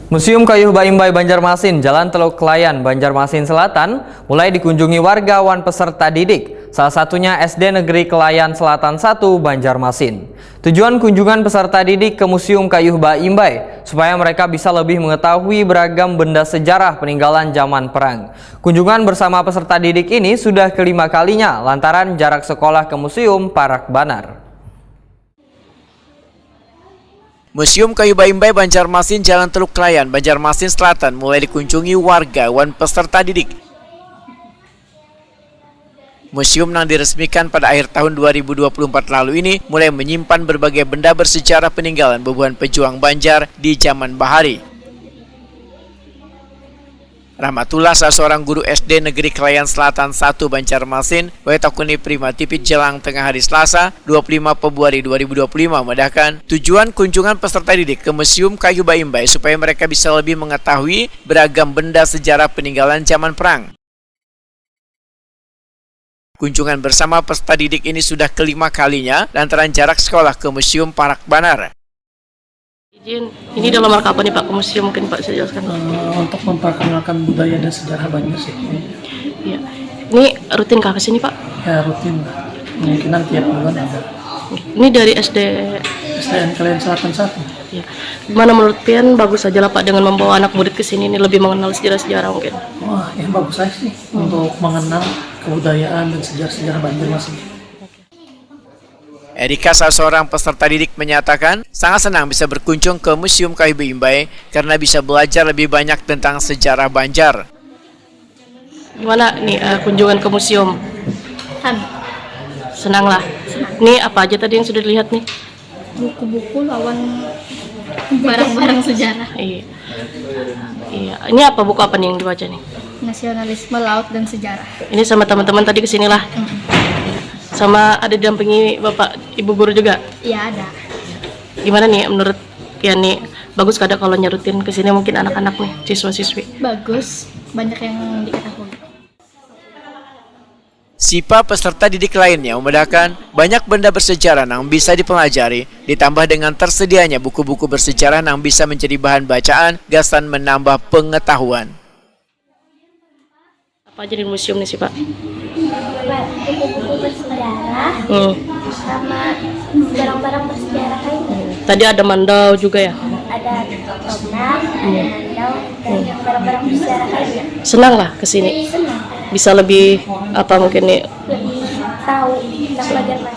Museum Kayu Baimbai Banjarmasin, Jalan Teluk Klayan, Banjarmasin Selatan, mulai dikunjungi warga wan peserta didik, salah satunya SD Negeri Klayan Selatan 1, Banjarmasin. Tujuan kunjungan peserta didik ke Museum Kayu Baimbai, supaya mereka bisa lebih mengetahui beragam benda sejarah peninggalan zaman perang. Kunjungan bersama peserta didik ini sudah kelima kalinya, lantaran jarak sekolah ke museum Parak Banar. Museum Kayu Baimbai Banjarmasin Jalan Teluk Klayan, Banjarmasin Selatan mulai dikunjungi warga wan peserta didik. Museum yang diresmikan pada akhir tahun 2024 lalu ini mulai menyimpan berbagai benda bersejarah peninggalan bebuan pejuang Banjar di zaman Bahari. Rahmatullah, salah seorang guru SD Negeri Klayan Selatan 1 Banjarmasin, Wetakuni Prima Tipit Jelang Tengah hari Selasa, 25 Februari 2025 memedahkan tujuan kunjungan peserta didik ke Museum Kayu Baimbai supaya mereka bisa lebih mengetahui beragam benda sejarah peninggalan zaman perang. Kunjungan bersama peserta didik ini sudah kelima kalinya lantaran jarak sekolah ke Museum Parak Banar. Ini dalam rangka apa nih Pak, ke museum mungkin Pak bisa jelaskan? Untuk memperkenalkan budaya dan sejarah Banjar sih. Iya. Ini rutin kah ke sini Pak? Ya rutin, kemungkinan tiap bulan ada. Ini dari SDN Klayan Selatan 1. Ya. Gimana menurut Pian, bagus saja lah Pak dengan membawa anak murid ke sini ini lebih mengenal sejarah-sejarah mungkin? Wah, ya bagus aja sih untuk mengenal kebudayaan dan sejarah-sejarah Banjarmasin. Erika, salah seorang peserta didik, menyatakan sangat senang bisa berkunjung ke Museum Kayu Baimbai karena bisa belajar lebih banyak tentang sejarah Banjar. Gimana nih kunjungan ke museum? Senang lah. Ini apa aja tadi yang sudah dilihat nih? Buku-buku lawan barang-barang sejarah. Iya. Iya. Ini apa buku apa nih yang dibaca nih? Nasionalisme, laut, dan sejarah. Ini sama teman-teman tadi kesinilah. Sama ada didampingi Bapak Ibu guru juga? Iya ada. Gimana nih menurut Pian nih, bagus kada kalau nyerutin ke sini mungkin anak-anak nih, siswa-siswi? Bagus, banyak yang diketahui. Sipa peserta didik lainnya membedakan banyak benda bersejarah yang bisa dipelajari, ditambah dengan tersedianya buku-buku bersejarah yang bisa menjadi bahan bacaan, gasan menambah pengetahuan. Apa aja di museum nih sih Pak? Buku-buku bersejarah sama barang-barang bersejarah lainnya. Tadi ada mandau juga ya? Ada tombak, ada mandau, dan barang-barang bersejarah lainnya. Senang lah kesini. Senang, Bisa lebih apa mungkin nih? lebih tahu tentang Banjarmasin.